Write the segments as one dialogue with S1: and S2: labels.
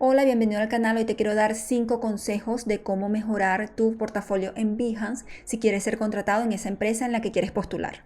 S1: Hola, bienvenido al canal. Hoy te quiero dar 5 consejos de cómo mejorar tu portafolio en Behance si quieres ser contratado en esa empresa en la que quieres postular.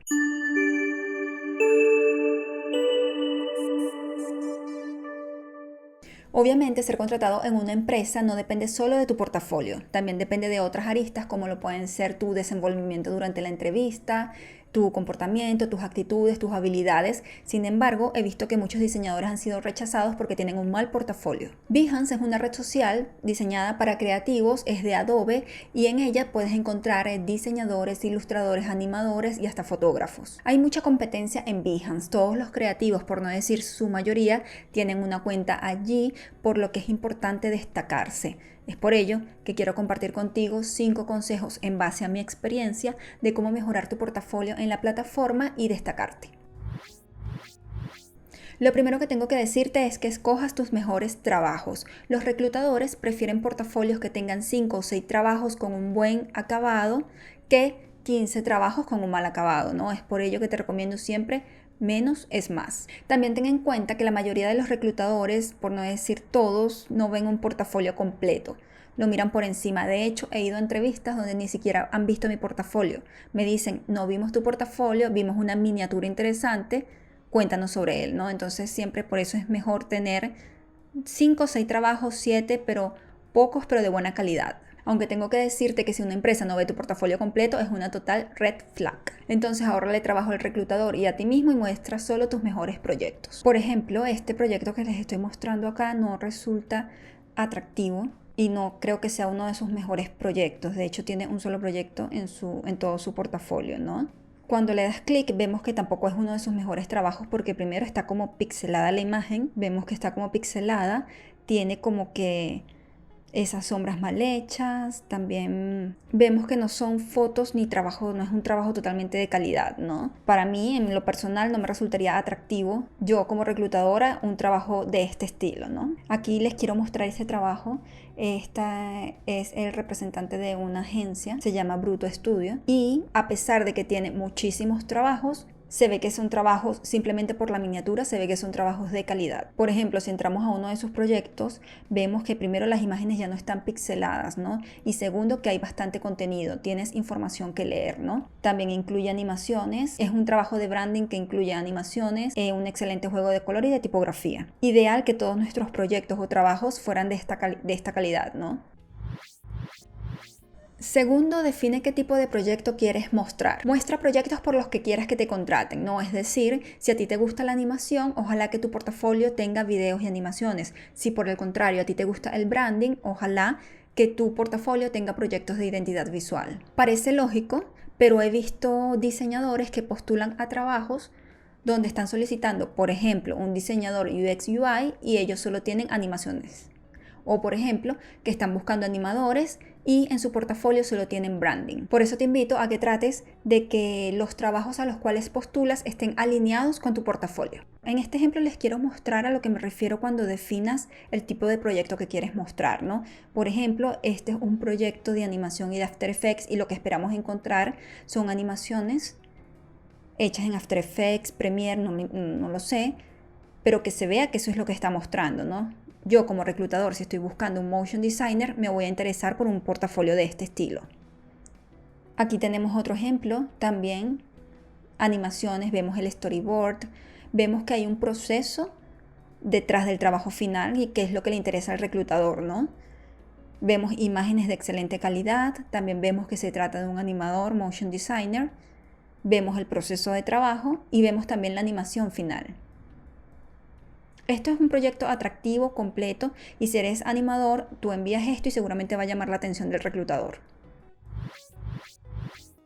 S1: Obviamente, ser contratado en una empresa no depende solo de tu portafolio, también depende de otras aristas como lo pueden ser tu desenvolvimiento durante la entrevista, tu comportamiento, tus actitudes, tus habilidades. Sin embargo, he visto que muchos diseñadores han sido rechazados porque tienen un mal portafolio. Behance es una red social diseñada para creativos, es de Adobe y en ella puedes encontrar diseñadores, ilustradores, animadores y hasta fotógrafos. Hay mucha competencia en Behance. Todos los creativos, por no decir su mayoría, tienen una cuenta allí, por lo que es importante destacarse. Es por ello que quiero compartir contigo 5 consejos en base a mi experiencia de cómo mejorar tu portafolio en la plataforma y destacarte. Lo primero que tengo que decirte es que escojas tus mejores trabajos. Los reclutadores prefieren portafolios que tengan 5 o 6 trabajos con un buen acabado que 15 trabajos con un mal acabado, ¿no? Es por ello que te recomiendo siempre menos es más. También ten en cuenta que la mayoría de los reclutadores, por no decir todos, no ven un portafolio completo. Lo miran por encima. De hecho, he ido a entrevistas donde ni siquiera han visto mi portafolio. Me dicen, no vimos tu portafolio, vimos una miniatura interesante, cuéntanos sobre él, ¿no? Entonces siempre por eso es mejor tener 5 o 6 trabajos, 7, pero pocos, pero de buena calidad. Aunque tengo que decirte que si una empresa no ve tu portafolio completo es una total red flag. Entonces ahórrale trabajo al reclutador y a ti mismo y muestra solo tus mejores proyectos. Por ejemplo, este proyecto que les estoy mostrando acá no resulta atractivo y no creo que sea uno de sus mejores proyectos. De hecho, tiene un solo proyecto en todo su portafolio, ¿no? Cuando le das clic vemos que tampoco es uno de sus mejores trabajos porque primero está como pixelada la imagen, vemos que está como pixelada, tiene como que esas sombras mal hechas, también vemos que no son fotos ni trabajo, no es un trabajo totalmente de calidad, ¿no? Para mí, en lo personal, no me resultaría atractivo, yo como reclutadora, un trabajo de este estilo, ¿no? Aquí les quiero mostrar ese trabajo. Esta es el representante de una agencia, se llama Bruto Studio, y a pesar de que tiene muchísimos trabajos, se ve que son trabajos, simplemente por la miniatura, se ve que son trabajos de calidad. Por ejemplo, si entramos a uno de sus proyectos, vemos que primero las imágenes ya no están pixeladas, ¿no? Y segundo, que hay bastante contenido, tienes información que leer, ¿no? También incluye animaciones, es un trabajo de branding que incluye animaciones, un excelente juego de color y de tipografía. Ideal que todos nuestros proyectos o trabajos fueran de esta calidad, ¿no? Segundo, define qué tipo de proyecto quieres mostrar. Muestra proyectos por los que quieras que te contraten, ¿no? Es decir, si a ti te gusta la animación, ojalá que tu portafolio tenga videos y animaciones. Si por el contrario a ti te gusta el branding, ojalá que tu portafolio tenga proyectos de identidad visual. Parece lógico, pero he visto diseñadores que postulan a trabajos donde están solicitando, por ejemplo, un diseñador UX UI y ellos solo tienen animaciones. O por ejemplo, que están buscando animadores y en su portafolio solo tienen branding. Por eso te invito a que trates de que los trabajos a los cuales postulas estén alineados con tu portafolio. En este ejemplo les quiero mostrar a lo que me refiero cuando definas el tipo de proyecto que quieres mostrar, ¿no? Por ejemplo, este es un proyecto de animación y de After Effects y lo que esperamos encontrar son animaciones hechas en After Effects, Premiere, no lo sé, pero que se vea que eso es lo que está mostrando, ¿no? Yo como reclutador, si estoy buscando un motion designer, me voy a interesar por un portafolio de este estilo. Aquí tenemos otro ejemplo, también animaciones, vemos el storyboard, vemos que hay un proceso detrás del trabajo final y qué es lo que le interesa al reclutador, ¿no? Vemos imágenes de excelente calidad, también vemos que se trata de un animador, motion designer, vemos el proceso de trabajo y vemos también la animación final. Esto es un proyecto atractivo, completo, y si eres animador, tú envías esto y seguramente va a llamar la atención del reclutador.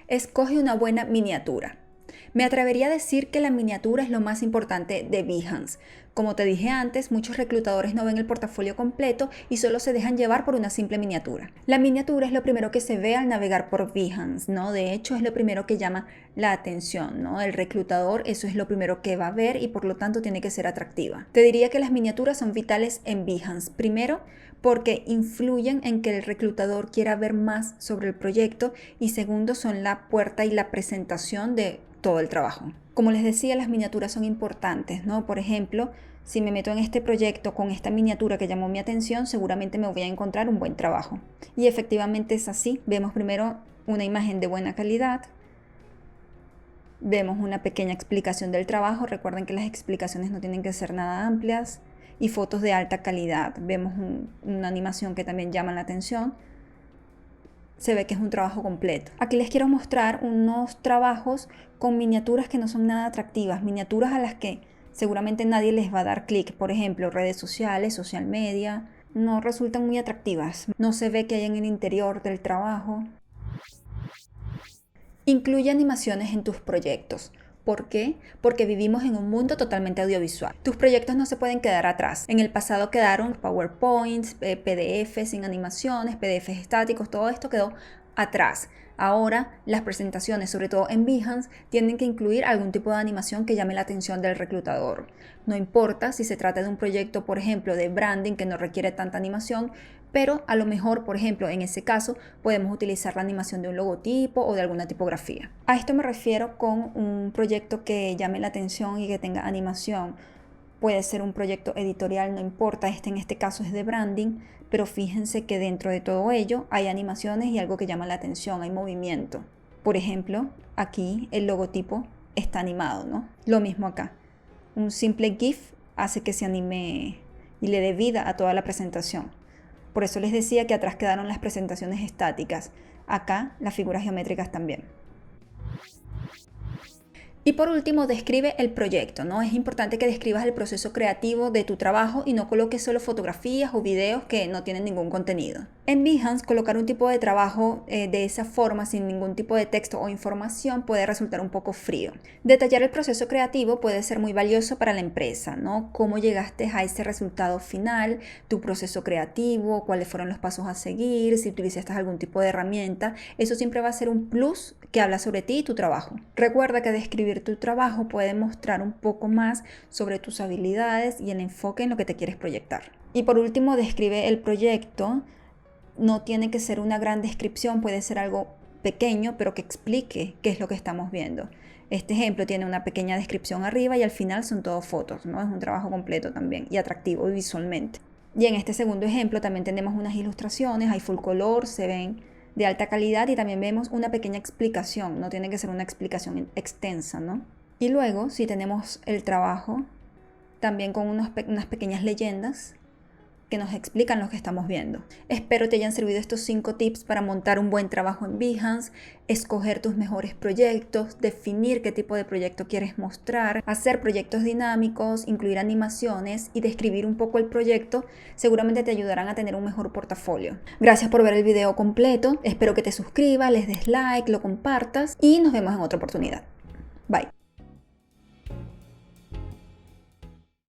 S1: Escoge una buena miniatura. Me atrevería a decir que la miniatura es lo más importante de Behance. Como te dije antes, muchos reclutadores no ven el portafolio completo y solo se dejan llevar por una simple miniatura. La miniatura es lo primero que se ve al navegar por Behance, ¿no? De hecho, es lo primero que llama la atención, ¿no? El reclutador, eso es lo primero que va a ver y por lo tanto tiene que ser atractiva. Te diría que las miniaturas son vitales en Behance. Primero, porque influyen en que el reclutador quiera ver más sobre el proyecto y segundo, son la puerta y la presentación de todo el trabajo. Como les decía, las miniaturas son importantes, ¿no? Por ejemplo, si me meto en este proyecto con esta miniatura que llamó mi atención, seguramente me voy a encontrar un buen trabajo. Y efectivamente es así. Vemos primero una imagen de buena calidad. Vemos una pequeña explicación del trabajo. Recuerden que las explicaciones no tienen que ser nada amplias. Y fotos de alta calidad. Vemos una animación que también llama la atención. Se ve que es un trabajo completo. Aquí les quiero mostrar unos trabajos con miniaturas que no son nada atractivas. Miniaturas a las que seguramente nadie les va a dar clic. Por ejemplo, redes sociales, social media. No resultan muy atractivas. No se ve que hay en el interior del trabajo. Incluye animaciones en tus proyectos. ¿Por qué? Porque vivimos en un mundo totalmente audiovisual. Tus proyectos no se pueden quedar atrás. En el pasado quedaron PowerPoints, PDFs sin animaciones, PDFs estáticos, todo esto quedó atrás. Ahora las presentaciones, sobre todo en Behance, tienen que incluir algún tipo de animación que llame la atención del reclutador. No importa si se trata de un proyecto, por ejemplo, de branding que no requiere tanta animación, pero a lo mejor, por ejemplo, en ese caso, podemos utilizar la animación de un logotipo o de alguna tipografía. A esto me refiero con un proyecto que llame la atención y que tenga animación. Puede ser un proyecto editorial, no importa, en este caso es de branding, pero fíjense que dentro de todo ello hay animaciones y algo que llama la atención, hay movimiento. Por ejemplo, aquí el logotipo está animado, ¿no? Lo mismo acá. Un simple GIF hace que se anime y le dé vida a toda la presentación. Por eso les decía que atrás quedaron las presentaciones estáticas. Acá las figuras geométricas también. Y por último, describe el proyecto, ¿no? Es importante que describas el proceso creativo de tu trabajo y no coloques solo fotografías o videos que no tienen ningún contenido. En Behance, colocar un tipo de trabajo de esa forma, sin ningún tipo de texto o información, puede resultar un poco frío. Detallar el proceso creativo puede ser muy valioso para la empresa, ¿no? Cómo llegaste a ese resultado final, tu proceso creativo, cuáles fueron los pasos a seguir, si utilizaste algún tipo de herramienta. Eso siempre va a ser un plus que habla sobre ti y tu trabajo. Recuerda que describir tu trabajo puede mostrar un poco más sobre tus habilidades y el enfoque en lo que te quieres proyectar. Y por último, describe el proyecto. No tiene que ser una gran descripción, puede ser algo pequeño, pero que explique qué es lo que estamos viendo. Este ejemplo tiene una pequeña descripción arriba y al final son todo fotos, ¿no? Es un trabajo completo también y atractivo visualmente. Y en este segundo ejemplo también tenemos unas ilustraciones, hay full color, se ven de alta calidad y también vemos una pequeña explicación, no tiene que ser una explicación extensa, ¿no? Y luego, si tenemos el trabajo, también con unas pequeñas leyendas que nos explican lo que estamos viendo. Espero te hayan servido estos 5 tips para montar un buen trabajo en Behance, escoger tus mejores proyectos, definir qué tipo de proyecto quieres mostrar, hacer proyectos dinámicos, incluir animaciones y describir un poco el proyecto. Seguramente te ayudarán a tener un mejor portafolio. Gracias por ver el video completo. Espero que te suscribas, les des like, lo compartas y nos vemos en otra oportunidad. Bye.